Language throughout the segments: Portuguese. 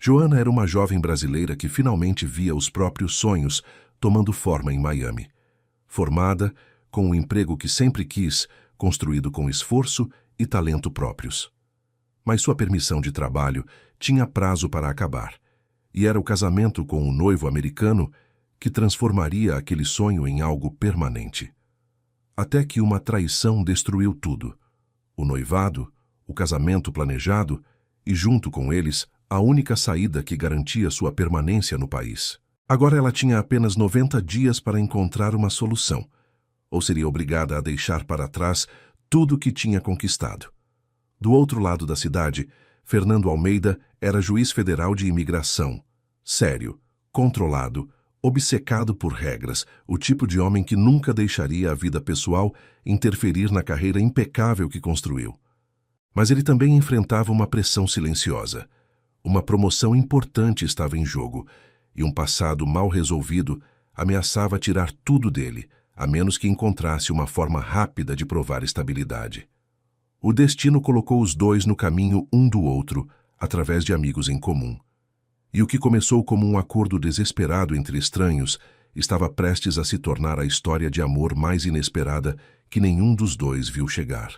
Joana era uma jovem brasileira que finalmente via os próprios sonhos tomando forma em Miami. Formada, com um emprego que sempre quis, construído com esforço e talento próprios. Mas sua permissão de trabalho tinha prazo para acabar, e era o casamento com um noivo americano que transformaria aquele sonho em algo permanente. Até que uma traição destruiu tudo: o noivado, o casamento planejado e, junto com eles, a única saída que garantia sua permanência no país. Agora ela tinha apenas 90 dias para encontrar uma solução, ou seria obrigada a deixar para trás tudo o que tinha conquistado. Do outro lado da cidade, Fernando Almeida era juiz federal de imigração, sério, controlado, obcecado por regras, o tipo de homem que nunca deixaria a vida pessoal interferir na carreira impecável que construiu. Mas ele também enfrentava uma pressão silenciosa. Uma promoção importante estava em jogo, e um passado mal resolvido ameaçava tirar tudo dele, a menos que encontrasse uma forma rápida de provar estabilidade. O destino colocou os dois no caminho um do outro, através de amigos em comum. E o que começou como um acordo desesperado entre estranhos estava prestes a se tornar a história de amor mais inesperada que nenhum dos dois viu chegar.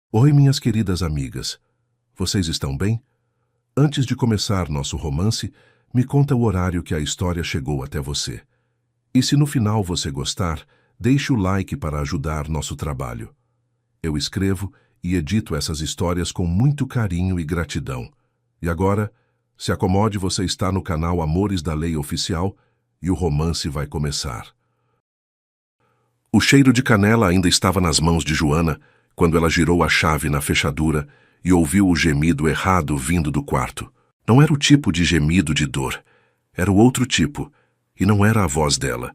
Oi, minhas queridas amigas. Vocês estão bem? Antes de começar nosso romance, me conta o horário que a história chegou até você. E se no final você gostar, deixe o like para ajudar nosso trabalho. Eu escrevo e edito essas histórias com muito carinho e gratidão. E agora, se acomode, você está no canal Amores da Lei Oficial e o romance vai começar. O cheiro de canela ainda estava nas mãos de Joana quando ela girou a chave na fechadura e ouviu o gemido errado vindo do quarto. Não era o tipo de gemido de dor. Era o outro tipo, e não era a voz dela.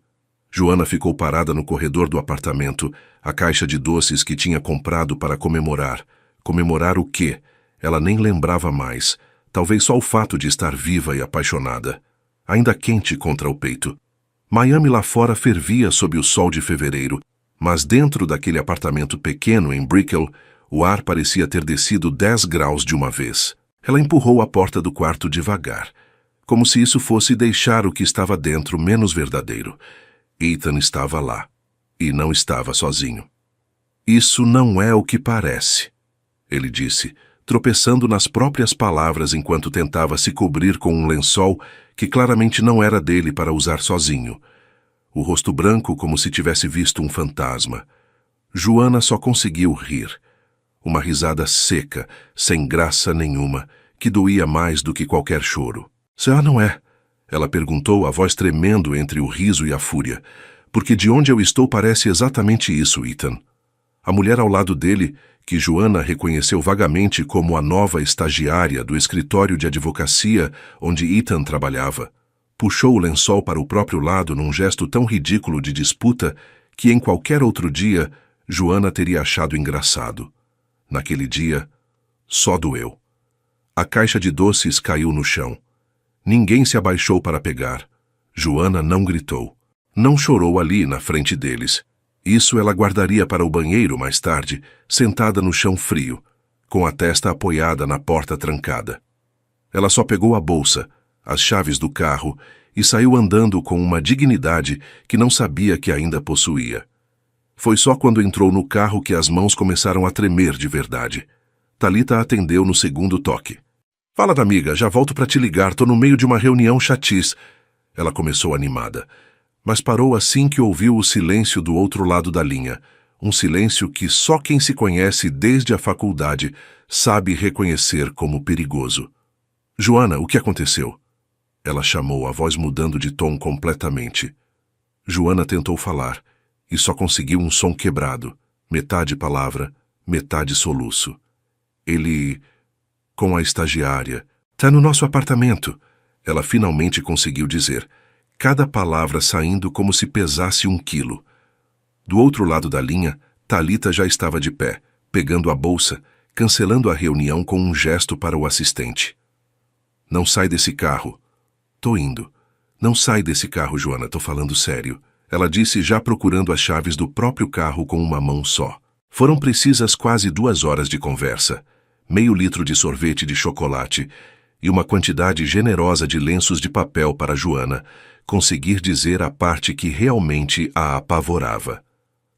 Joana ficou parada no corredor do apartamento, a caixa de doces que tinha comprado para comemorar. Comemorar o quê? Ela nem lembrava mais. Talvez só o fato de estar viva e apaixonada. Ainda quente contra o peito. Miami lá fora fervia sob o sol de fevereiro, mas dentro daquele apartamento pequeno em Brickell, o ar parecia ter descido 10 graus de uma vez. Ela empurrou a porta do quarto devagar, como se isso fosse deixar o que estava dentro menos verdadeiro. Ethan estava lá, e não estava sozinho. Isso não é o que parece, ele disse, tropeçando nas próprias palavras enquanto tentava se cobrir com um lençol que claramente não era dele para usar sozinho. O rosto branco como se tivesse visto um fantasma. Joana só conseguiu rir. Uma risada seca, sem graça nenhuma, que doía mais do que qualquer choro. Ah, não é? Ela perguntou, a voz tremendo entre o riso e a fúria. Porque de onde eu estou parece exatamente isso, Ethan. A mulher ao lado dele, que Joana reconheceu vagamente como a nova estagiária do escritório de advocacia onde Ethan trabalhava, puxou o lençol para o próprio lado num gesto tão ridículo de disputa que em qualquer outro dia Joana teria achado engraçado. Naquele dia, só doeu. A caixa de doces caiu no chão. Ninguém se abaixou para pegar. Joana não gritou. Não chorou ali na frente deles. Isso ela guardaria para o banheiro mais tarde, sentada no chão frio, com a testa apoiada na porta trancada. Ela só pegou a bolsa, as chaves do carro e saiu andando com uma dignidade que não sabia que ainda possuía. Foi só quando entrou no carro que as mãos começaram a tremer de verdade. Thalita atendeu no segundo toque. Fala, amiga, já volto para te ligar, tô no meio de uma reunião chatiz. Ela começou animada, mas parou assim que ouviu o silêncio do outro lado da linha. Um silêncio que só quem se conhece desde a faculdade sabe reconhecer como perigoso. Joana, o que aconteceu? Ela chamou, a voz mudando de tom completamente. Joana tentou falar, e só conseguiu um som quebrado, metade palavra, metade soluço. Ele... com a estagiária. Tá no nosso apartamento. Ela finalmente conseguiu dizer, cada palavra saindo como se pesasse 1 quilo. Do outro lado da linha, Thalita já estava de pé, pegando a bolsa, cancelando a reunião com um gesto para o assistente. Não sai desse carro. Tô indo. Não sai desse carro, Joana, tô falando sério. Ela disse já procurando as chaves do próprio carro com uma mão só. Foram precisas quase 2 horas de conversa. Meio litro de sorvete de chocolate e uma quantidade generosa de lenços de papel para Joana conseguir dizer a parte que realmente a apavorava.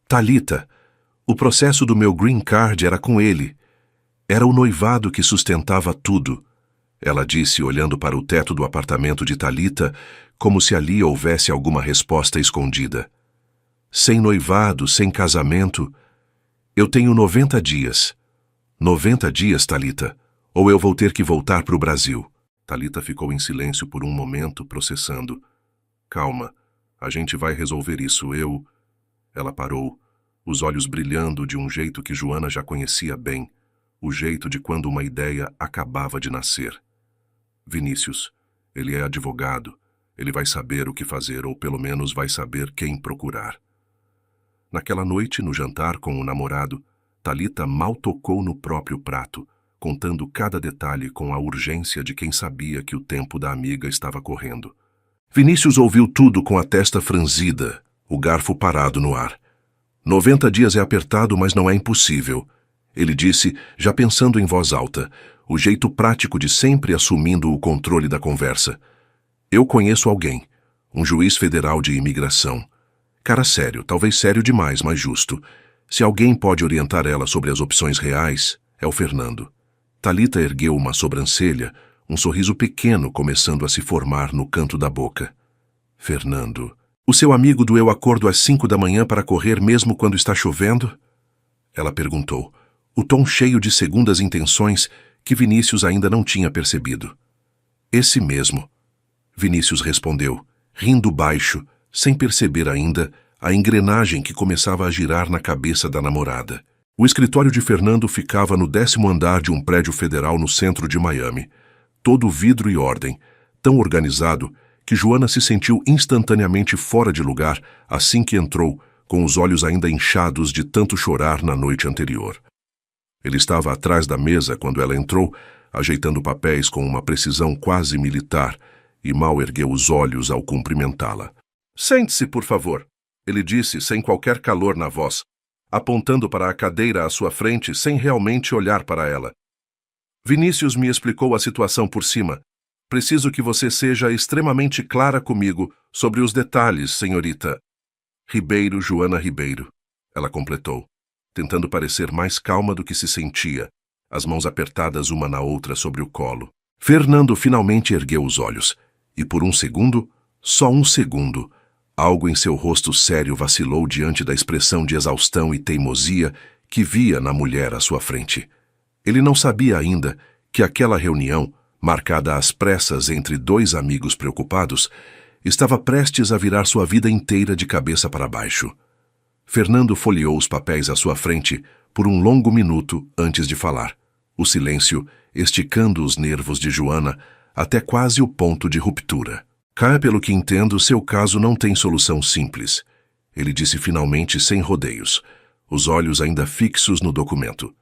Thalita, o processo do meu green card era com ele. Era o noivado que sustentava tudo. Ela disse, olhando para o teto do apartamento de Thalita, como se ali houvesse alguma resposta escondida. Sem noivado, sem casamento, eu tenho 90 dias. 90 dias, Thalita, ou eu vou ter que voltar para o Brasil. Thalita ficou em silêncio por um momento, processando. Calma, a gente vai resolver isso, eu... Ela parou, os olhos brilhando de um jeito que Joana já conhecia bem, o jeito de quando uma ideia acabava de nascer. Vinícius, ele é advogado, ele vai saber o que fazer ou pelo menos vai saber quem procurar. Naquela noite, no jantar com o namorado, Thalita mal tocou no próprio prato, contando cada detalhe com a urgência de quem sabia que o tempo da amiga estava correndo. Vinícius ouviu tudo com a testa franzida, o garfo parado no ar. 90 dias é apertado, mas não é impossível. Ele disse, já pensando em voz alta, o jeito prático de sempre assumindo o controle da conversa. Eu conheço alguém, um juiz federal de imigração. Cara sério, talvez sério demais, mas justo. Se alguém pode orientar ela sobre as opções reais, é o Fernando. Thalita ergueu uma sobrancelha, um sorriso pequeno começando a se formar no canto da boca. Fernando, o seu amigo doeu acordo às 5 da manhã para correr mesmo quando está chovendo? Ela perguntou, o tom cheio de segundas intenções que Vinícius ainda não tinha percebido. Esse mesmo. Vinícius respondeu, rindo baixo, sem perceber ainda a engrenagem que começava a girar na cabeça da namorada. O escritório de Fernando ficava no 10º andar de um prédio federal no centro de Miami. Todo vidro e ordem, tão organizado que Joana se sentiu instantaneamente fora de lugar assim que entrou, com os olhos ainda inchados de tanto chorar na noite anterior. Ele estava atrás da mesa quando ela entrou, ajeitando papéis com uma precisão quase militar, e mal ergueu os olhos ao cumprimentá-la. Sente-se, por favor, ele disse sem qualquer calor na voz, apontando para a cadeira à sua frente sem realmente olhar para ela. Vinícius me explicou a situação por cima. Preciso que você seja extremamente clara comigo sobre os detalhes, senhorita. Ribeiro, Joana Ribeiro, ela completou, tentando parecer mais calma do que se sentia, as mãos apertadas uma na outra sobre o colo. Fernando finalmente ergueu os olhos, e por um segundo, só um segundo, algo em seu rosto sério vacilou diante da expressão de exaustão e teimosia que via na mulher à sua frente. Ele não sabia ainda que aquela reunião, marcada às pressas entre dois amigos preocupados, estava prestes a virar sua vida inteira de cabeça para baixo. Fernando folheou os papéis à sua frente por um longo minuto antes de falar, o silêncio esticando os nervos de Joana até quase o ponto de ruptura. Pelo que entendo, seu caso não tem solução simples, ele disse finalmente sem rodeios, os olhos ainda fixos no documento.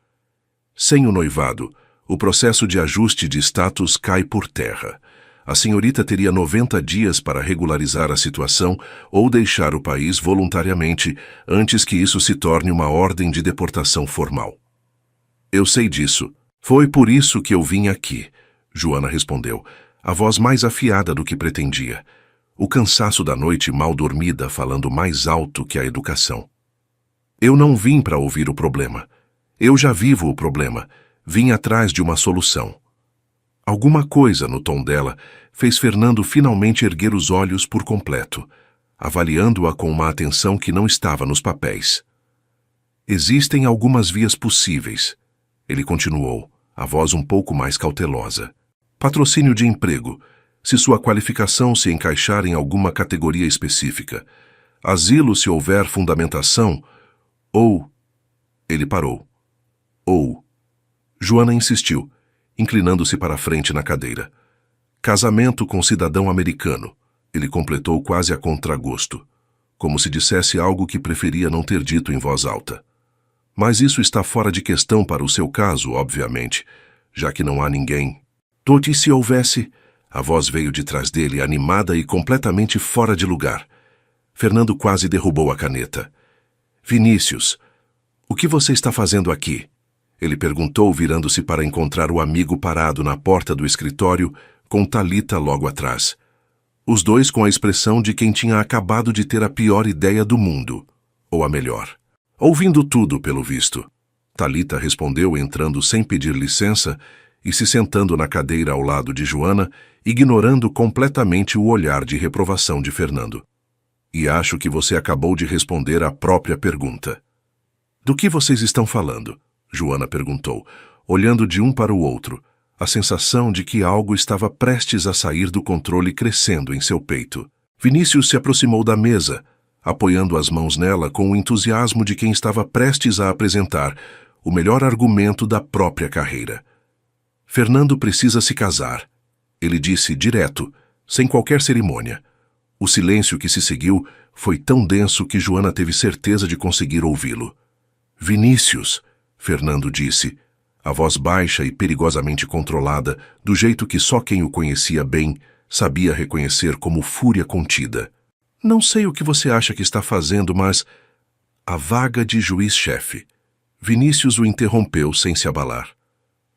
Sem o noivado, o processo de ajuste de status cai por terra. A senhorita teria 90 dias para regularizar a situação ou deixar o país voluntariamente antes que isso se torne uma ordem de deportação formal. Eu sei disso. Foi por isso que eu vim aqui, Joana respondeu, a voz mais afiada do que pretendia. O cansaço da noite mal dormida falando mais alto que a educação. Eu não vim para ouvir o problema. Eu já vivo o problema. Vim atrás de uma solução. Alguma coisa no tom dela fez Fernando finalmente erguer os olhos por completo, avaliando-a com uma atenção que não estava nos papéis. Existem algumas vias possíveis, ele continuou, a voz um pouco mais cautelosa. Patrocínio de emprego, se sua qualificação se encaixar em alguma categoria específica. Asilo se houver fundamentação, ou... Ele parou. Ou... Joana insistiu, inclinando-se para a frente na cadeira. Casamento com cidadão americano, ele completou quase a contragosto, como se dissesse algo que preferia não ter dito em voz alta. Mas isso está fora de questão para o seu caso, obviamente, já que não há ninguém. Tote, se houvesse... A voz veio de trás dele, animada e completamente fora de lugar. Fernando quase derrubou a caneta. Vinícius, o que você está fazendo aqui? Ele perguntou, virando-se para encontrar o amigo parado na porta do escritório, com Thalita logo atrás. Os dois com a expressão de quem tinha acabado de ter a pior ideia do mundo, ou a melhor. Ouvindo tudo, pelo visto. Thalita respondeu, entrando sem pedir licença e se sentando na cadeira ao lado de Joana, ignorando completamente o olhar de reprovação de Fernando. E acho que você acabou de responder à própria pergunta. Do que vocês estão falando? Joana perguntou, olhando de um para o outro, a sensação de que algo estava prestes a sair do controle crescendo em seu peito. Vinícius se aproximou da mesa, apoiando as mãos nela com o entusiasmo de quem estava prestes a apresentar o melhor argumento da própria carreira. Fernando precisa se casar, ele disse direto, sem qualquer cerimônia. O silêncio que se seguiu foi tão denso que Joana teve certeza de conseguir ouvi-lo. Vinícius, Fernando disse, a voz baixa e perigosamente controlada, do jeito que só quem o conhecia bem sabia reconhecer como fúria contida. Não sei o que você acha que está fazendo, mas... A vaga de juiz-chefe. Vinícius o interrompeu sem se abalar.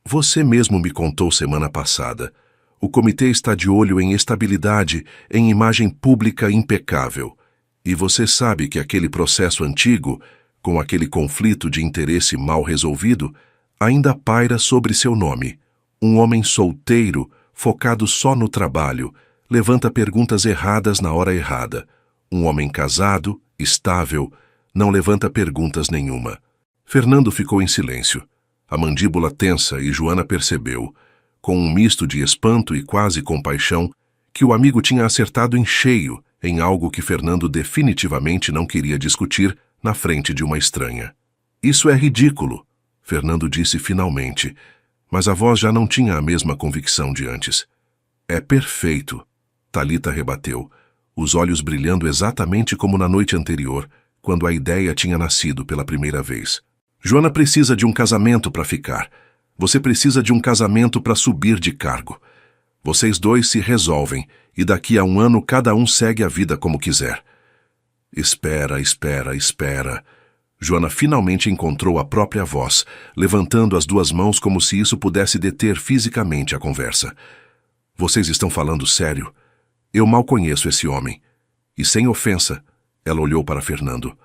Você mesmo me contou semana passada. O comitê está de olho em estabilidade, em imagem pública impecável. E você sabe que aquele processo antigo, com aquele conflito de interesse mal resolvido, ainda paira sobre seu nome. Um homem solteiro, focado só no trabalho, levanta perguntas erradas na hora errada. Um homem casado, estável, não levanta perguntas nenhuma. Fernando ficou em silêncio, a mandíbula tensa, e Joana percebeu, com um misto de espanto e quase compaixão, que o amigo tinha acertado em cheio em algo que Fernando definitivamente não queria discutir na frente de uma estranha. Isso é ridículo, Fernando disse finalmente, mas a voz já não tinha a mesma convicção de antes. É perfeito, Thalita rebateu, os olhos brilhando exatamente como na noite anterior, quando a ideia tinha nascido pela primeira vez. Joana precisa de um casamento para ficar. Você precisa de um casamento para subir de cargo. Vocês dois se resolvem, e daqui a um ano cada um segue a vida como quiser. Espera. Joana finalmente encontrou a própria voz, levantando as duas mãos como se isso pudesse deter fisicamente a conversa. Vocês estão falando sério? Eu mal conheço esse homem. E sem ofensa, ela olhou para Fernando.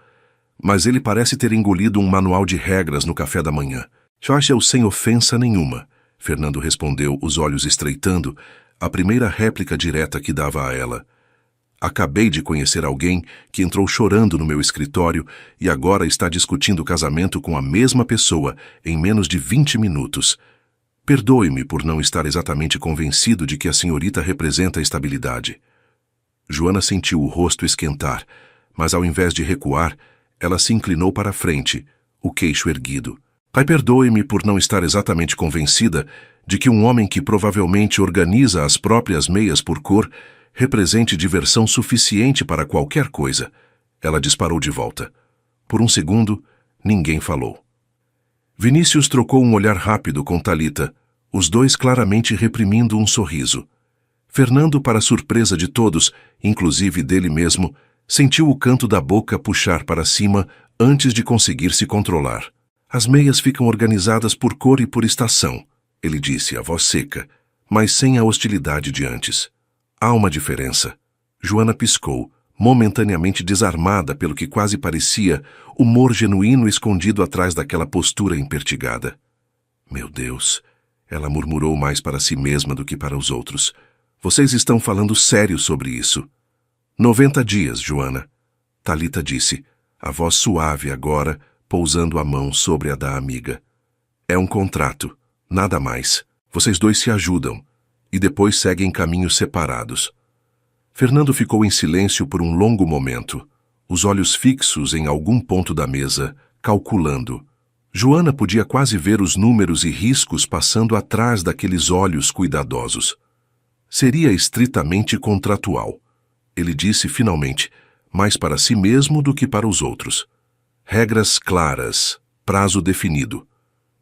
Mas ele parece ter engolido um manual de regras no café da manhã. Acha-o sem ofensa nenhuma, Fernando respondeu, os olhos estreitando, a primeira réplica direta que dava a ela. Acabei de conhecer alguém que entrou chorando no meu escritório e agora está discutindo o casamento com a mesma pessoa em menos de 20 minutos. Perdoe-me por não estar exatamente convencido de que a senhorita representa a estabilidade. Joana sentiu o rosto esquentar, mas ao invés de recuar, ela se inclinou para a frente, o queixo erguido. Pai, perdoe-me por não estar exatamente convencida de que um homem que provavelmente organiza as próprias meias por cor represente diversão suficiente para qualquer coisa. Ela disparou de volta. Por um segundo, ninguém falou. Vinícius trocou um olhar rápido com Thalita, os dois claramente reprimindo um sorriso. Fernando, para surpresa de todos, inclusive dele mesmo, sentiu o canto da boca puxar para cima antes de conseguir se controlar. As meias ficam organizadas por cor e por estação, ele disse, a voz seca, mas sem a hostilidade de antes. Há uma diferença. Joana piscou, momentaneamente desarmada pelo que quase parecia humor genuíno escondido atrás daquela postura impertigada. Meu Deus, ela murmurou mais para si mesma do que para os outros. Vocês estão falando sério sobre isso. 90 dias, Joana, Thalita disse, a voz suave agora, pousando a mão sobre a da amiga. É um contrato, nada mais. Vocês dois se ajudam. E depois seguem caminhos separados. Fernando ficou em silêncio por um longo momento, os olhos fixos em algum ponto da mesa, calculando. Joana podia quase ver os números e riscos passando atrás daqueles olhos cuidadosos. Seria estritamente contratual. Ele disse finalmente, mais para si mesmo do que para os outros. Regras claras, prazo definido.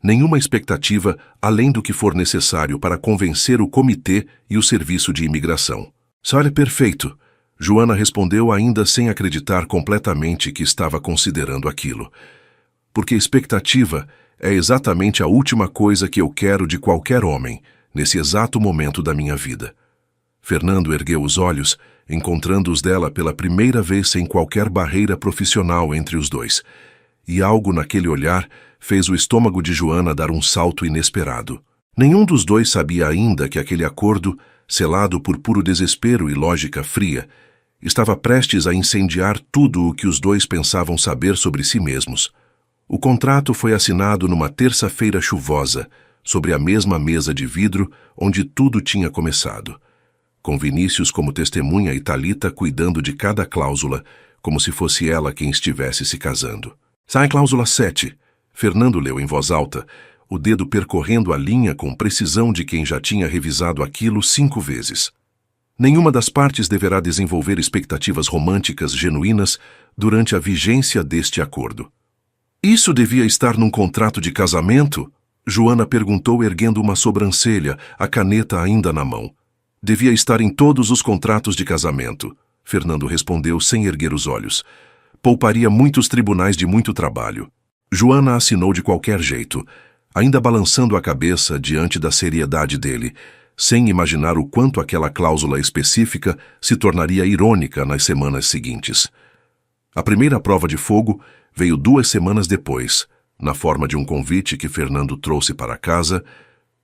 Nenhuma expectativa além do que for necessário para convencer o comitê e o serviço de imigração. Olha, perfeito, Joana respondeu ainda sem acreditar completamente que estava considerando aquilo. Porque expectativa É exatamente a última coisa que eu quero de qualquer homem, nesse exato momento da minha vida. Fernando ergueu os olhos, encontrando-os dela pela primeira vez sem qualquer barreira profissional entre os dois. E algo naquele olhar fez o estômago de Joana dar um salto inesperado. Nenhum dos dois sabia ainda que aquele acordo, selado por puro desespero e lógica fria, estava prestes a incendiar tudo o que os dois pensavam saber sobre si mesmos. O contrato foi assinado numa terça-feira chuvosa, sobre a mesma mesa de vidro onde tudo tinha começado, com Vinícius como testemunha e Thalita cuidando de cada cláusula, como se fosse ela quem estivesse se casando. Sai cláusula 7, Fernando leu em voz alta, o dedo percorrendo a linha com precisão de quem já tinha revisado aquilo 5 vezes. Nenhuma das partes deverá desenvolver expectativas românticas genuínas durante a vigência deste acordo. Isso devia estar num contrato de casamento? Joana perguntou erguendo uma sobrancelha, a caneta ainda na mão. Devia estar em todos os contratos de casamento, Fernando respondeu sem erguer os olhos. Pouparia muitos tribunais de muito trabalho. Joana assinou de qualquer jeito, ainda balançando a cabeça diante da seriedade dele, sem imaginar o quanto aquela cláusula específica se tornaria irônica nas semanas seguintes. A primeira prova de fogo veio 2 semanas depois, na forma de um convite que Fernando trouxe para casa,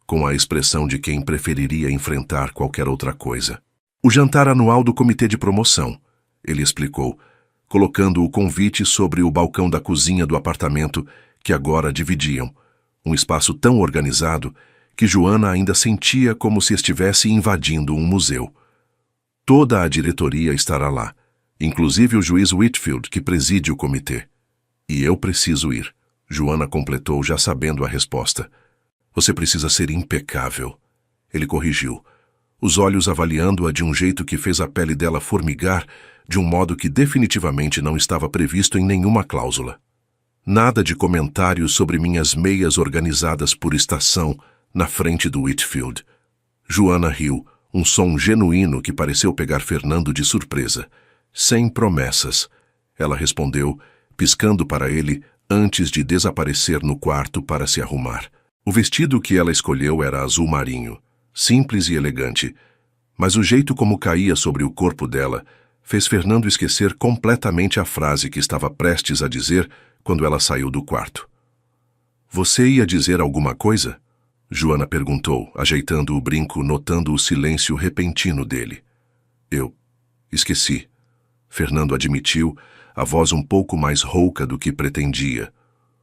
com a expressão de quem preferiria enfrentar qualquer outra coisa. O jantar anual do comitê de promoção, ele explicou, colocando o convite sobre o balcão da cozinha do apartamento que agora dividiam, um espaço tão organizado que Joana ainda sentia como se estivesse invadindo um museu. Toda a diretoria estará lá, inclusive o juiz Whitfield, que preside o comitê. E eu preciso ir, Joana completou já sabendo a resposta. Você precisa ser impecável. Ele corrigiu, os olhos avaliando-a de um jeito que fez a pele dela formigar de um modo que definitivamente não estava previsto em nenhuma cláusula. Nada de comentários sobre minhas meias organizadas por estação na frente do Whitfield. Joana riu, um som genuíno que pareceu pegar Fernando de surpresa. Sem promessas, ela respondeu, piscando para ele antes de desaparecer no quarto para se arrumar. O vestido que ela escolheu era azul marinho, simples e elegante, mas o jeito como caía sobre o corpo dela fez Fernando esquecer completamente a frase que estava prestes a dizer quando ela saiu do quarto. Você ia dizer alguma coisa? Joana perguntou, ajeitando o brinco, notando o silêncio repentino dele. Eu esqueci, Fernando admitiu, a voz um pouco mais rouca do que pretendia,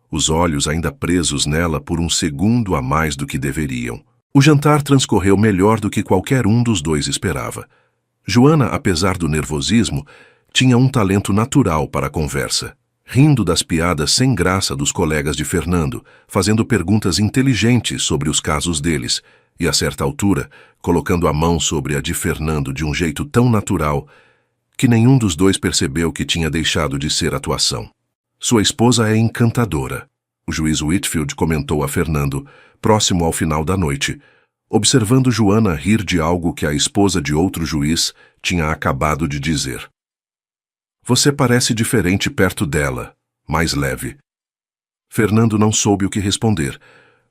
os olhos ainda presos nela por um segundo a mais do que deveriam. O jantar transcorreu melhor do que qualquer um dos dois esperava. Joana, apesar do nervosismo, tinha um talento natural para a conversa, rindo das piadas sem graça dos colegas de Fernando, fazendo perguntas inteligentes sobre os casos deles, e a certa altura, colocando a mão sobre a de Fernando de um jeito tão natural que nenhum dos dois percebeu que tinha deixado de ser atuação. Sua esposa é encantadora, o juiz Whitfield comentou a Fernando, próximo ao final da noite, observando Joana rir de algo que a esposa de outro juiz tinha acabado de dizer. Você parece diferente perto dela, mais leve. Fernando não soube o que responder,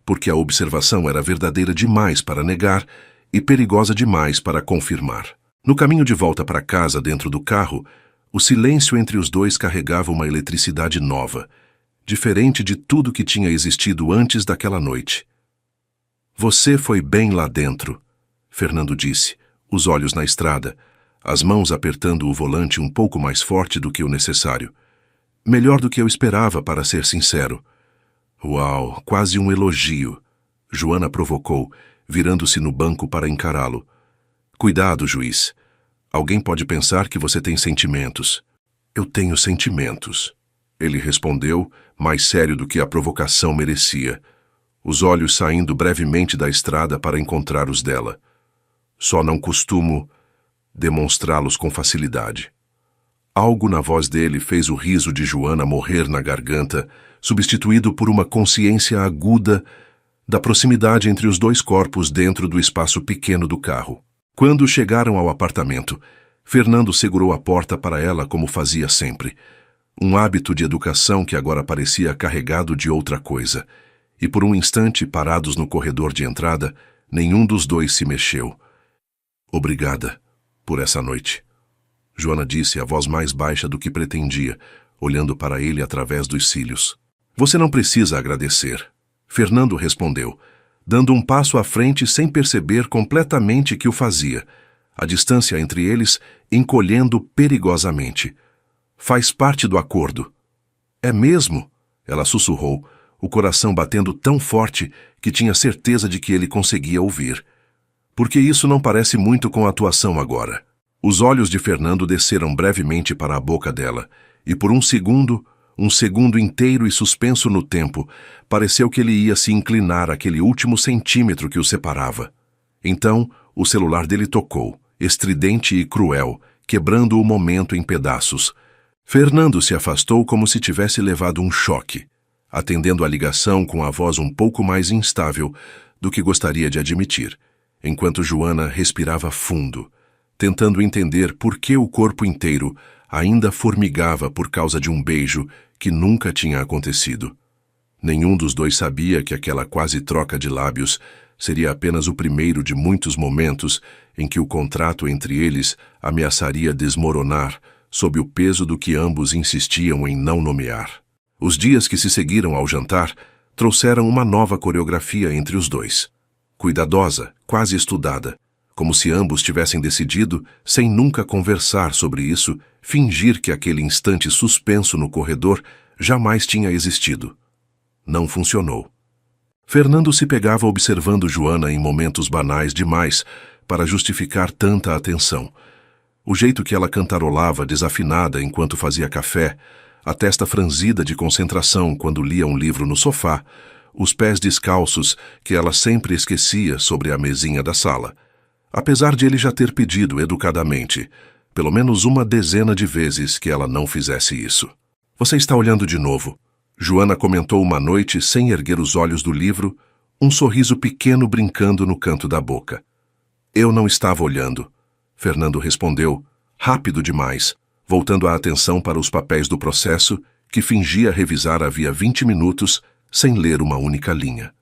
porque a observação era verdadeira demais para negar e perigosa demais para confirmar. No caminho de volta para casa dentro do carro, o silêncio entre os dois carregava uma eletricidade nova, diferente de tudo que tinha existido antes daquela noite. Você foi bem lá dentro, Fernando disse, os olhos na estrada, as mãos apertando o volante um pouco mais forte do que o necessário. Melhor do que eu esperava, para ser sincero. Uau, quase um elogio, Joana provocou, virando-se no banco para encará-lo. Cuidado, juiz. Alguém pode pensar que você tem sentimentos. Eu tenho sentimentos, ele respondeu, mais sério do que a provocação merecia, os olhos saindo brevemente da estrada para encontrar os dela. Só não costumo demonstrá-los com facilidade. Algo na voz dele fez o riso de Joana morrer na garganta, substituído por uma consciência aguda da proximidade entre os dois corpos dentro do espaço pequeno do carro. Quando chegaram ao apartamento, Fernando segurou a porta para ela como fazia sempre, um hábito de educação que agora parecia carregado de outra coisa, e por um instante, parados no corredor de entrada, nenhum dos dois se mexeu. Obrigada por essa noite, Joana disse, a voz mais baixa do que pretendia, olhando para ele através dos cílios. Você não precisa agradecer, Fernando respondeu, dando um passo à frente sem perceber completamente que o fazia, a distância entre eles encolhendo perigosamente. Faz parte do acordo. É mesmo? Ela sussurrou, o coração batendo tão forte que tinha certeza de que ele conseguia ouvir. Porque isso não parece muito com a atuação agora. Os olhos de Fernando desceram brevemente para a boca dela, e por um segundo inteiro e suspenso no tempo, pareceu que ele ia se inclinar aquele último centímetro que o separava. Então, o celular dele tocou, estridente e cruel, quebrando o momento em pedaços. Fernando se afastou como se tivesse levado um choque, atendendo a ligação com a voz um pouco mais instável do que gostaria de admitir, enquanto Joana respirava fundo, tentando entender por que o corpo inteiro ainda formigava por causa de um beijo que nunca tinha acontecido. Nenhum dos dois sabia que aquela quase troca de lábios seria apenas o primeiro de muitos momentos em que o contrato entre eles ameaçaria desmoronar sob o peso do que ambos insistiam em não nomear. Os dias que se seguiram ao jantar trouxeram uma nova coreografia entre os dois. Cuidadosa, quase estudada, como se ambos tivessem decidido, sem nunca conversar sobre isso, fingir que aquele instante suspenso no corredor jamais tinha existido. Não funcionou. Fernando se pegava observando Joana em momentos banais demais para justificar tanta atenção. O jeito que ela cantarolava desafinada enquanto fazia café, a testa franzida de concentração quando lia um livro no sofá, os pés descalços que ela sempre esquecia sobre a mesinha da sala. Apesar de ele já ter pedido educadamente, pelo menos uma dezena de vezes que ela não fizesse isso. Você está olhando de novo, Joana comentou uma noite sem erguer os olhos do livro, um sorriso pequeno brincando no canto da boca. Eu não estava olhando, Fernando respondeu, rápido demais, voltando a atenção para os papéis do processo que fingia revisar havia 20 minutos sem ler uma única linha.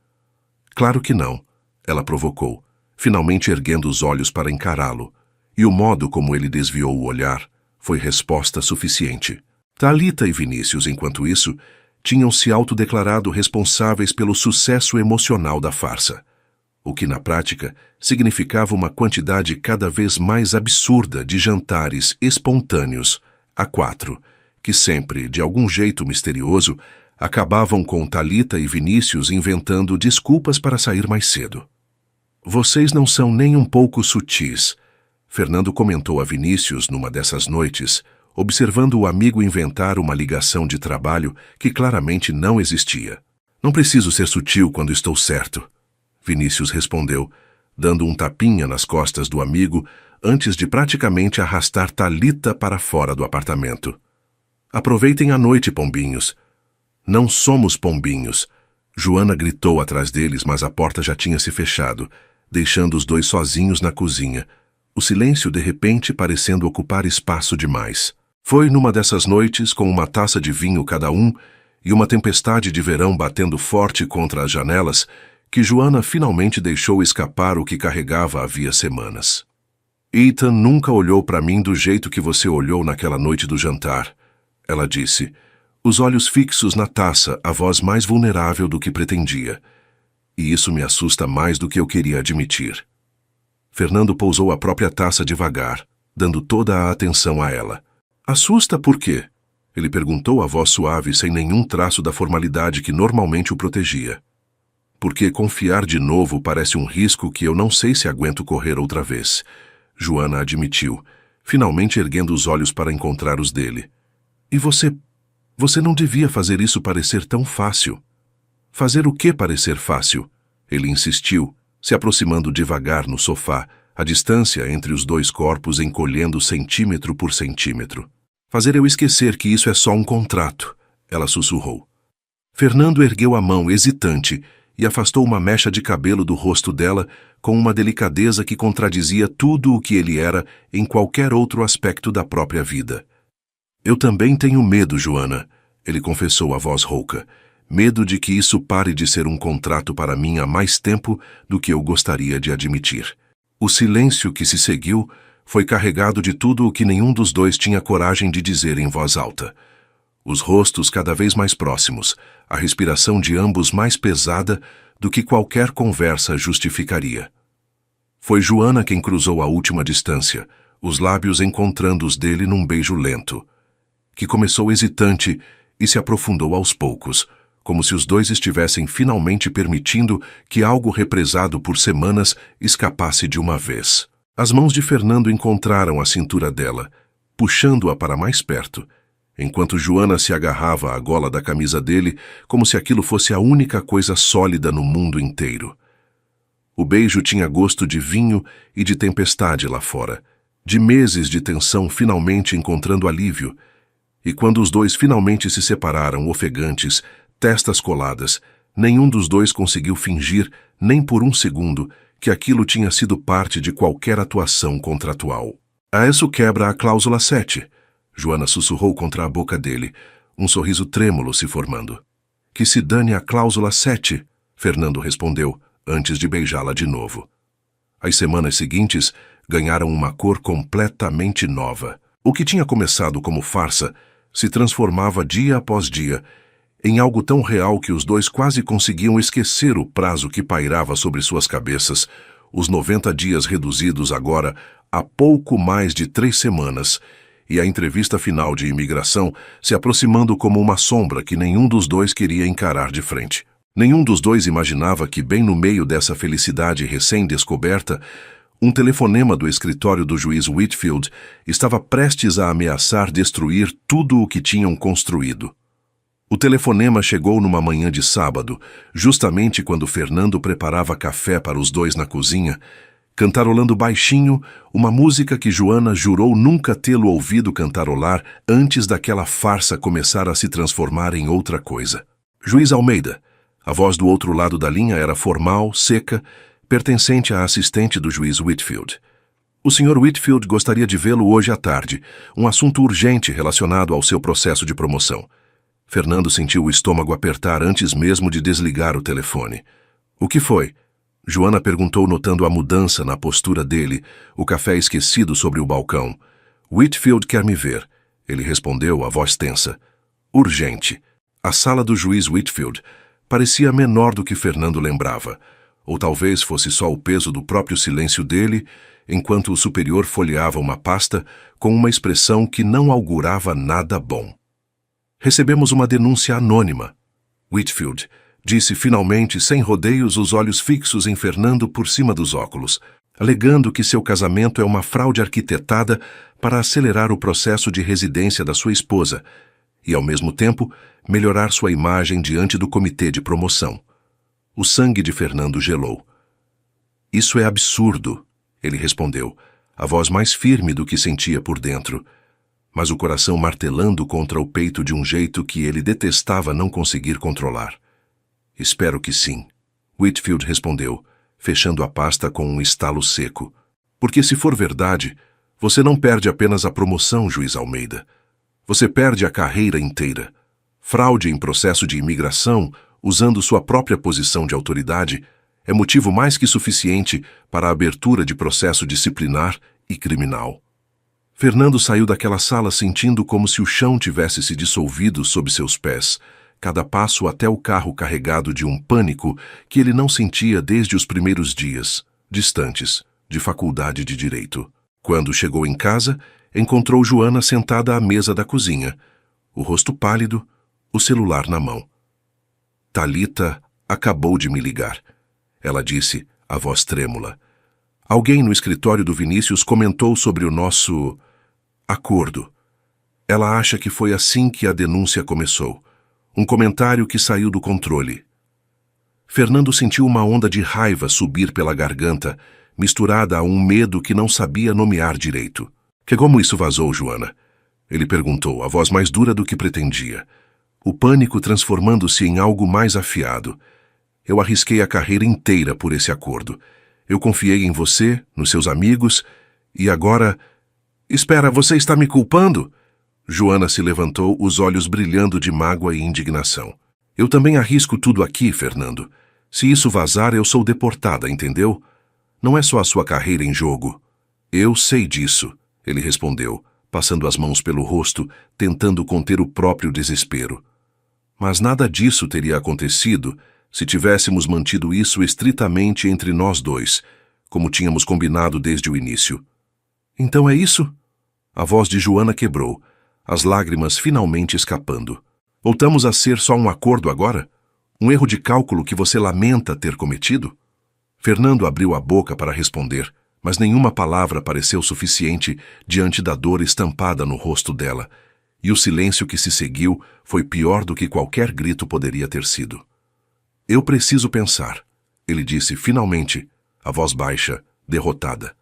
Claro que não, ela provocou, finalmente erguendo os olhos para encará-lo, e o modo como ele desviou o olhar foi resposta suficiente. Thalita e Vinícius, enquanto isso, tinham se autodeclarado responsáveis pelo sucesso emocional da farsa, o que na prática significava uma quantidade cada vez mais absurda de jantares espontâneos, a 4, que sempre, de algum jeito misterioso, acabavam com Thalita e Vinícius inventando desculpas para sair mais cedo. Vocês não são nem um pouco sutis, Fernando comentou a Vinícius numa dessas noites, observando o amigo inventar uma ligação de trabalho que claramente não existia. Não preciso ser sutil quando estou certo, Vinícius respondeu, dando um tapinha nas costas do amigo antes de praticamente arrastar Thalita para fora do apartamento. Aproveitem a noite, pombinhos. Não somos pombinhos, Joana gritou atrás deles, mas a porta já tinha se fechado, deixando os dois sozinhos na cozinha, o silêncio de repente parecendo ocupar espaço demais. Foi numa dessas noites, com uma taça de vinho cada um e uma tempestade de verão batendo forte contra as janelas, que Joana finalmente deixou escapar o que carregava havia semanas. Ethan nunca olhou para mim do jeito que você olhou naquela noite do jantar, ela disse, os olhos fixos na taça, a voz mais vulnerável do que pretendia. E isso me assusta mais do que eu queria admitir. Fernando pousou a própria taça devagar, dando toda a atenção a ela. Assusta por quê? Ele perguntou a voz suave sem nenhum traço da formalidade que normalmente o protegia. Porque confiar de novo parece um risco que eu não sei se aguento correr outra vez, Joana admitiu, finalmente erguendo os olhos para encontrar os dele. E você não devia fazer isso parecer tão fácil. Fazer o que parecer fácil? Ele insistiu, se aproximando devagar no sofá, a distância entre os dois corpos encolhendo centímetro por centímetro. Fazer eu esquecer que isso é só um contrato, ela sussurrou. Fernando ergueu a mão hesitante e afastou uma mecha de cabelo do rosto dela com uma delicadeza que contradizia tudo o que ele era em qualquer outro aspecto da própria vida. Eu também tenho medo, Joana, ele confessou a voz rouca, Medo de que isso pare de ser um contrato para mim há mais tempo do que eu gostaria de admitir. O silêncio que se seguiu foi carregado de tudo o que nenhum dos dois tinha coragem de dizer em voz alta. Os rostos cada vez mais próximos, a respiração de ambos mais pesada do que qualquer conversa justificaria. Foi Joana quem cruzou a última distância, os lábios encontrando os dele num beijo lento, que começou hesitante e se aprofundou aos poucos, como se os dois estivessem finalmente permitindo que algo represado por semanas escapasse de uma vez. As mãos de Fernando encontraram a cintura dela, puxando-a para mais perto, enquanto Joana se agarrava à gola da camisa dele como se aquilo fosse a única coisa sólida no mundo inteiro. O beijo tinha gosto de vinho e de tempestade lá fora, de meses de tensão finalmente encontrando alívio, e quando os dois finalmente se separaram ofegantes, testas coladas, nenhum dos dois conseguiu fingir, nem por um segundo, que aquilo tinha sido parte de qualquer atuação contratual. A isso quebra a cláusula 7, Joana sussurrou contra a boca dele, um sorriso trêmulo se formando. Que se dane a cláusula 7, Fernando respondeu, antes de beijá-la de novo. As semanas seguintes ganharam uma cor completamente nova. O que tinha começado como farsa se transformava dia após dia em algo tão real que os dois quase conseguiam esquecer o prazo que pairava sobre suas cabeças, os 90 dias reduzidos agora a pouco mais de 3 semanas, e a entrevista final de imigração se aproximando como uma sombra que nenhum dos dois queria encarar de frente. Nenhum dos dois imaginava que, bem no meio dessa felicidade recém-descoberta, um telefonema do escritório do juiz Whitfield estava prestes a ameaçar destruir tudo o que tinham construído. O telefonema chegou numa manhã de sábado, justamente quando Fernando preparava café para os dois na cozinha, cantarolando baixinho uma música que Joana jurou nunca tê-lo ouvido cantarolar antes daquela farsa começar a se transformar em outra coisa. Juiz Almeida. A voz do outro lado da linha era formal, seca, pertencente à assistente do juiz Whitfield. O Sr. Whitfield gostaria de vê-lo hoje à tarde, um assunto urgente relacionado ao seu processo de promoção. Fernando sentiu o estômago apertar antes mesmo de desligar o telefone. O que foi? Joana perguntou, notando a mudança na postura dele, o café esquecido sobre o balcão. Whitfield quer me ver. Ele respondeu, a voz tensa. Urgente. A sala do juiz Whitfield parecia menor do que Fernando lembrava, ou talvez fosse só o peso do próprio silêncio dele, enquanto o superior folheava uma pasta com uma expressão que não augurava nada bom. Recebemos uma denúncia anônima. Whitfield disse finalmente, sem rodeios, os olhos fixos em Fernando por cima dos óculos, alegando que seu casamento é uma fraude arquitetada para acelerar o processo de residência da sua esposa e, ao mesmo tempo, melhorar sua imagem diante do comitê de promoção. O sangue de Fernando gelou. Isso é absurdo, ele respondeu, a voz mais firme do que sentia por dentro, mas o coração martelando contra o peito de um jeito que ele detestava não conseguir controlar. Espero que sim, Whitfield respondeu, fechando a pasta com um estalo seco. Porque se for verdade, você não perde apenas a promoção, juiz Almeida. Você perde a carreira inteira. Fraude em processo de imigração, usando sua própria posição de autoridade, é motivo mais que suficiente para a abertura de processo disciplinar e criminal. Fernando saiu daquela sala sentindo como se o chão tivesse se dissolvido sob seus pés, cada passo até o carro carregado de um pânico que ele não sentia desde os primeiros dias, distantes, de faculdade de direito. Quando chegou em casa, encontrou Joana sentada à mesa da cozinha, o rosto pálido, o celular na mão. Thalita acabou de me ligar. Ela disse, a voz trêmula. Alguém no escritório do Vinícius comentou sobre o nosso acordo. Ela acha que foi assim que a denúncia começou. Um comentário que saiu do controle. Fernando sentiu uma onda de raiva subir pela garganta, misturada a um medo que não sabia nomear direito. Que como isso vazou, Joana? Ele perguntou, a voz mais dura do que pretendia. O pânico transformando-se em algo mais afiado. Eu arrisquei a carreira inteira por esse acordo. Eu confiei em você, nos seus amigos, e agora... Espera, você está me culpando? Joana se levantou, os olhos brilhando de mágoa e indignação. Eu também arrisco tudo aqui, Fernando. Se isso vazar, eu sou deportada, entendeu? Não é só a sua carreira em jogo. Eu sei disso, ele respondeu, passando as mãos pelo rosto, tentando conter o próprio desespero. Mas nada disso teria acontecido se tivéssemos mantido isso estritamente entre nós dois, como tínhamos combinado desde o início. Então é isso? A voz de Joana quebrou, as lágrimas finalmente escapando. Voltamos a ser só um acordo agora? Um erro de cálculo que você lamenta ter cometido? Fernando abriu a boca para responder, mas nenhuma palavra pareceu suficiente diante da dor estampada no rosto dela, e o silêncio que se seguiu foi pior do que qualquer grito poderia ter sido. Eu preciso pensar, ele disse finalmente, a voz baixa, derrotada.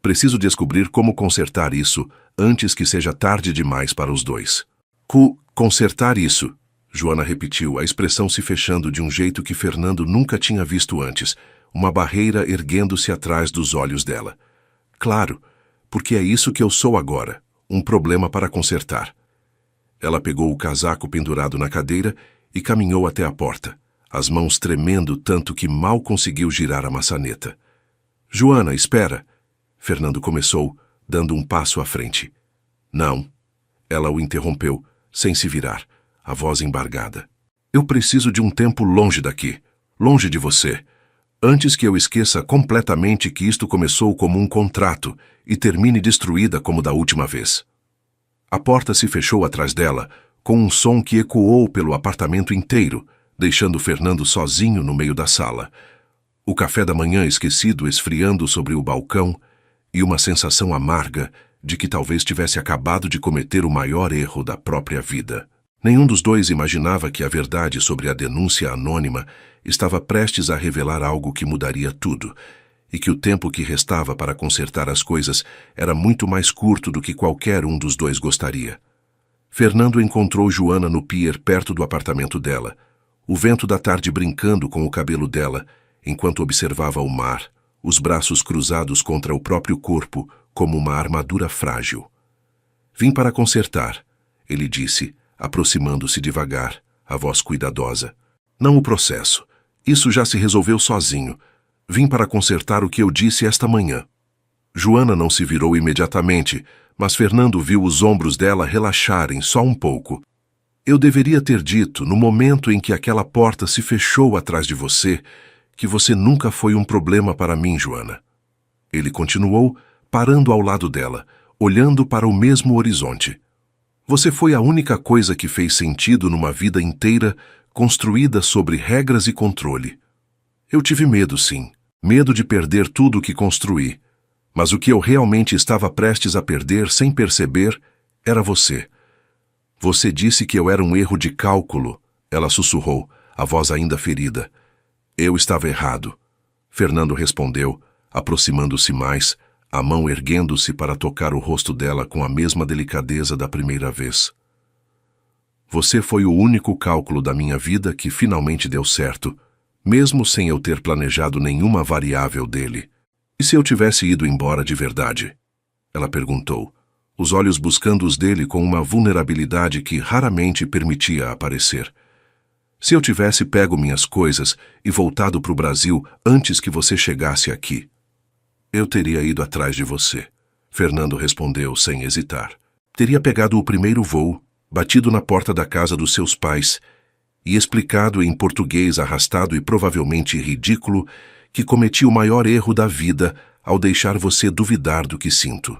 Preciso descobrir como consertar isso antes que seja tarde demais para os dois. Consertar isso, Joana repetiu, a expressão se fechando de um jeito que Fernando nunca tinha visto antes, uma barreira erguendo-se atrás dos olhos dela. Claro, porque é isso que eu sou agora, um problema para consertar. Ela pegou o casaco pendurado na cadeira e caminhou até a porta, as mãos tremendo tanto que mal conseguiu girar a maçaneta. Joana, espera! Fernando começou, dando um passo à frente. Não. Ela o interrompeu, sem se virar, a voz embargada. Eu preciso de um tempo longe daqui, longe de você, antes que eu esqueça completamente que isto começou como um contrato e termine destruída como da última vez. A porta se fechou atrás dela, com um som que ecoou pelo apartamento inteiro, deixando Fernando sozinho no meio da sala. O café da manhã esquecido esfriando sobre o balcão e uma sensação amarga de que talvez tivesse acabado de cometer o maior erro da própria vida. Nenhum dos dois imaginava que a verdade sobre a denúncia anônima estava prestes a revelar algo que mudaria tudo, e que o tempo que restava para consertar as coisas era muito mais curto do que qualquer um dos dois gostaria. Fernando encontrou Joana no pier perto do apartamento dela, o vento da tarde brincando com o cabelo dela, enquanto observava o mar, os braços cruzados contra o próprio corpo, como uma armadura frágil. Vim para consertar, ele disse, aproximando-se devagar, a voz cuidadosa. Não o processo. Isso já se resolveu sozinho. Vim para consertar o que eu disse esta manhã. Joana não se virou imediatamente, mas Fernando viu os ombros dela relaxarem só um pouco. Eu deveria ter dito, no momento em que aquela porta se fechou atrás de você, que você nunca foi um problema para mim, Joana. Ele continuou, parando ao lado dela, olhando para o mesmo horizonte. Você foi a única coisa que fez sentido numa vida inteira construída sobre regras e controle. Eu tive medo, sim. Medo de perder tudo o que construí. Mas o que eu realmente estava prestes a perder sem perceber era você. Você disse que eu era um erro de cálculo, ela sussurrou, a voz ainda ferida. Eu estava errado. Fernando respondeu, aproximando-se mais, a mão erguendo-se para tocar o rosto dela com a mesma delicadeza da primeira vez. Você foi o único cálculo da minha vida que finalmente deu certo, mesmo sem eu ter planejado nenhuma variável dele. E se eu tivesse ido embora de verdade? Ela perguntou, os olhos buscando os dele com uma vulnerabilidade que raramente permitia aparecer. Se eu tivesse pego minhas coisas e voltado para o Brasil antes que você chegasse aqui? Eu teria ido atrás de você, Fernando respondeu sem hesitar. Teria pegado o primeiro voo, batido na porta da casa dos seus pais e explicado em português arrastado e provavelmente ridículo que cometi o maior erro da vida ao deixar você duvidar do que sinto.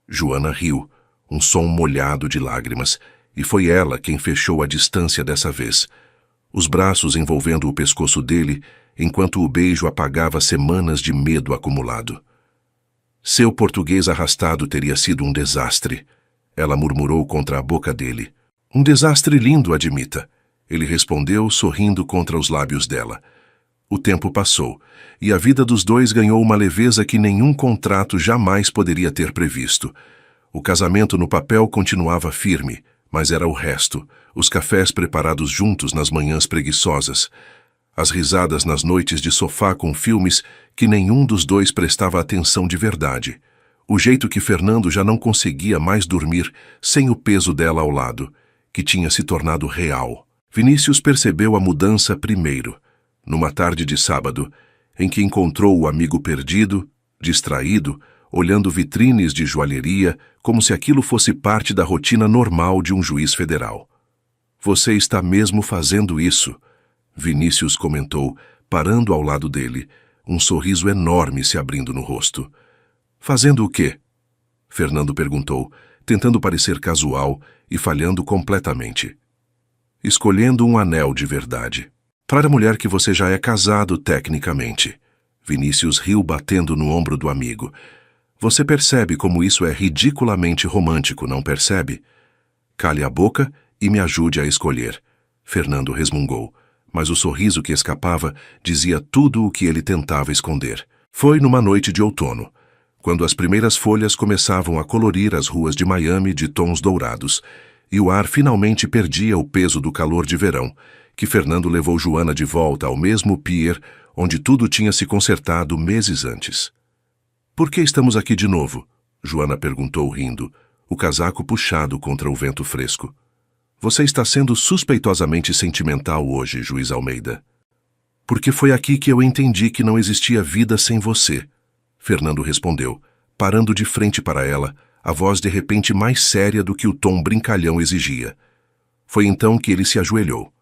Joana riu, um som molhado de lágrimas, e foi ela quem fechou a distância dessa vez, os braços envolvendo o pescoço dele, enquanto o beijo apagava semanas de medo acumulado. Seu português arrastado teria sido um desastre, ela murmurou contra a boca dele. Um desastre lindo, admita. Ele respondeu, sorrindo contra os lábios dela. O tempo passou, e a vida dos dois ganhou uma leveza que nenhum contrato jamais poderia ter previsto. O casamento no papel continuava firme, mas era o resto, os cafés preparados juntos nas manhãs preguiçosas, as risadas nas noites de sofá com filmes que nenhum dos dois prestava atenção de verdade, o jeito que Fernando já não conseguia mais dormir sem o peso dela ao lado, que tinha se tornado real. Vinícius percebeu a mudança primeiro, numa tarde de sábado, em que encontrou o amigo perdido, distraído, olhando vitrines de joalheria como se aquilo fosse parte da rotina normal de um juiz federal. Você está mesmo fazendo isso, Vinícius comentou, parando ao lado dele, um sorriso enorme se abrindo no rosto. Fazendo o quê? Fernando perguntou, tentando parecer casual e falhando completamente. Escolhendo um anel de verdade. Para a mulher que você já é casado tecnicamente. Vinícius riu batendo no ombro do amigo. Você percebe como isso é ridiculamente romântico, não percebe? Cale a boca e me ajude a escolher. Fernando resmungou, mas o sorriso que escapava dizia tudo o que ele tentava esconder. Foi numa noite de outono, quando as primeiras folhas começavam a colorir as ruas de Miami de tons dourados, e o ar finalmente perdia o peso do calor de verão, que Fernando levou Joana de volta ao mesmo pier onde tudo tinha se consertado meses antes. Por que estamos aqui de novo? Joana perguntou rindo, o casaco puxado contra o vento fresco. Você está sendo suspeitosamente sentimental hoje, juiz Almeida. Porque foi aqui que eu entendi que não existia vida sem você, Fernando respondeu, parando de frente para ela, a voz de repente mais séria do que o tom brincalhão exigia. Foi então que ele se ajoelhou.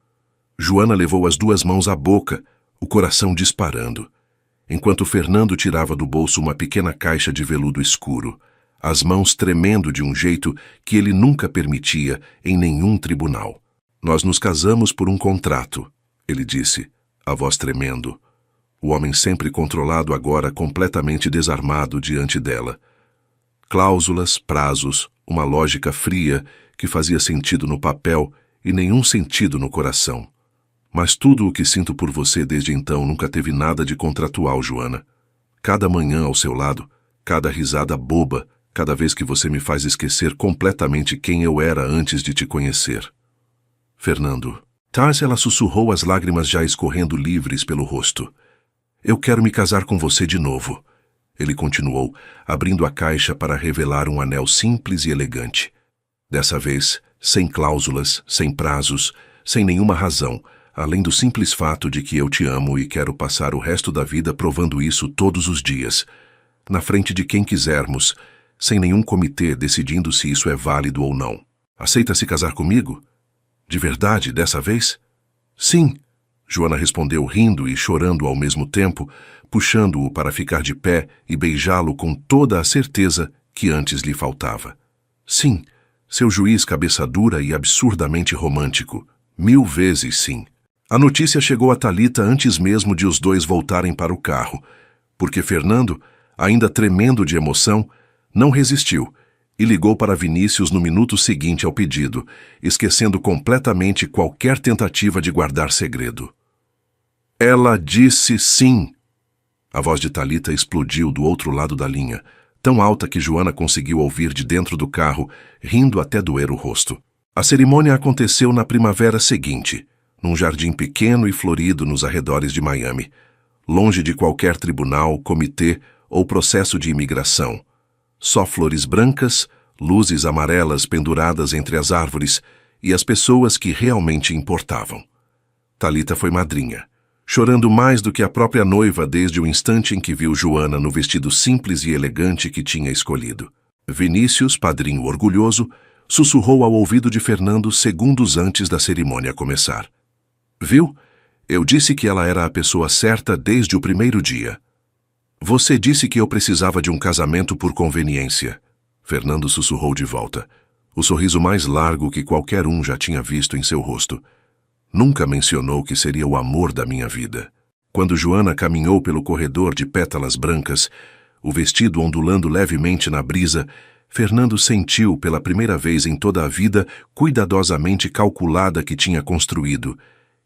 Joana levou as duas mãos à boca, o coração disparando, enquanto Fernando tirava do bolso uma pequena caixa de veludo escuro, as mãos tremendo de um jeito que ele nunca permitia em nenhum tribunal. Nós nos casamos por um contrato, ele disse, a voz tremendo. O homem sempre controlado agora completamente desarmado diante dela. Cláusulas, prazos, uma lógica fria que fazia sentido no papel e nenhum sentido no coração. Mas tudo o que sinto por você desde então nunca teve nada de contratual, Joana. Cada manhã ao seu lado, cada risada boba, cada vez que você me faz esquecer completamente quem eu era antes de te conhecer. Fernando. Ela sussurrou, as lágrimas já escorrendo livres pelo rosto. Eu quero me casar com você de novo. Ele continuou, abrindo a caixa para revelar um anel simples e elegante. Dessa vez, sem cláusulas, sem prazos, sem nenhuma razão, além do simples fato de que eu te amo e quero passar o resto da vida provando isso todos os dias, na frente de quem quisermos, sem nenhum comitê decidindo se isso é válido ou não. Aceita se casar comigo? De verdade, dessa vez? Sim, Joana respondeu rindo e chorando ao mesmo tempo, puxando-o para ficar de pé e beijá-lo com toda a certeza que antes lhe faltava. Sim, seu juiz cabeça dura e absurdamente romântico. 1000 vezes sim. A notícia chegou a Thalita antes mesmo de os dois voltarem para o carro, porque Fernando, ainda tremendo de emoção, não resistiu e ligou para Vinícius no minuto seguinte ao pedido, esquecendo completamente qualquer tentativa de guardar segredo. Ela disse sim. A voz de Thalita explodiu do outro lado da linha, tão alta que Joana conseguiu ouvir de dentro do carro, rindo até doer o rosto. A cerimônia aconteceu na primavera seguinte, num jardim pequeno e florido nos arredores de Miami, longe de qualquer tribunal, comitê ou processo de imigração. Só flores brancas, luzes amarelas penduradas entre as árvores e as pessoas que realmente importavam. Thalita foi madrinha, chorando mais do que a própria noiva desde o instante em que viu Joana no vestido simples e elegante que tinha escolhido. Vinícius, padrinho orgulhoso, sussurrou ao ouvido de Fernando segundos antes da cerimônia começar. Viu? Eu disse que ela era a pessoa certa desde o primeiro dia. Você disse que eu precisava de um casamento por conveniência. Fernando sussurrou de volta, o sorriso mais largo que qualquer um já tinha visto em seu rosto. Nunca mencionou que seria o amor da minha vida. Quando Joana caminhou pelo corredor de pétalas brancas, o vestido ondulando levemente na brisa, Fernando sentiu pela primeira vez em toda a vida cuidadosamente calculada que tinha construído,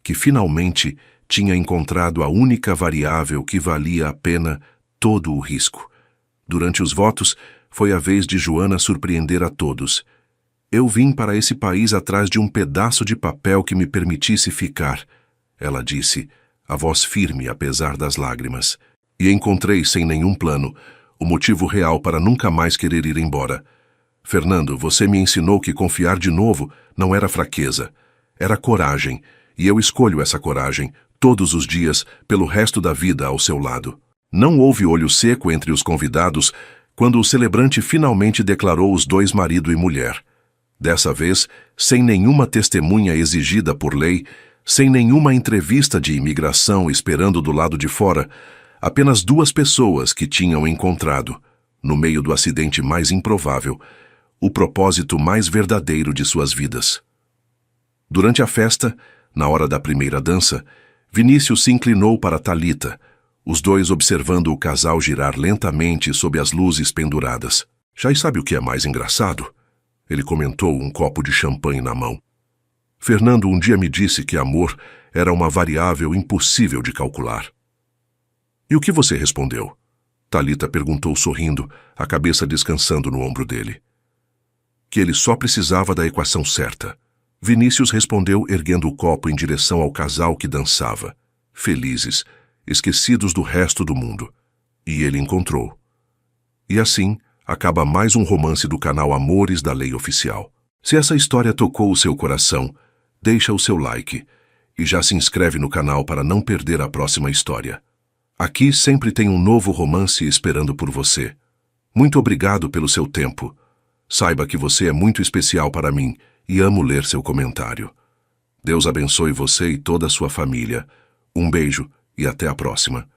que finalmente tinha encontrado a única variável que valia a pena todo o risco. Durante os votos, foi a vez de Joana surpreender a todos. Eu vim para esse país atrás de um pedaço de papel que me permitisse ficar, ela disse, a voz firme apesar das lágrimas. E encontrei, sem nenhum plano, o motivo real para nunca mais querer ir embora. Fernando, você me ensinou que confiar de novo não era fraqueza. era coragem, e eu escolho essa coragem, todos os dias, pelo resto da vida ao seu lado. Não houve olho seco entre os convidados quando o celebrante finalmente declarou os dois marido e mulher. Dessa vez, sem nenhuma testemunha exigida por lei, sem nenhuma entrevista de imigração esperando do lado de fora, apenas duas pessoas que tinham encontrado, no meio do acidente mais improvável, o propósito mais verdadeiro de suas vidas. Durante a festa, na hora da primeira dança, Vinícius se inclinou para Thalita, os dois observando o casal girar lentamente sob as luzes penduradas. Já sabe o que é mais engraçado? Ele comentou, um copo de champanhe na mão. Fernando um dia me disse que amor era uma variável impossível de calcular. E o que você respondeu? Thalita perguntou sorrindo, a cabeça descansando no ombro dele. Que ele só precisava da equação certa. Vinícius respondeu erguendo o copo em direção ao casal que dançava, felizes, esquecidos do resto do mundo. E ele encontrou. E assim, acaba mais um romance do canal Amores da Lei Oficial. Se essa história tocou o seu coração, deixa o seu like e já se inscreve no canal para não perder a próxima história. Aqui sempre tem um novo romance esperando por você. Muito obrigado pelo seu tempo. Saiba que você é muito especial para mim e amo ler seu comentário. Deus abençoe você e toda a sua família. Um beijo e até a próxima.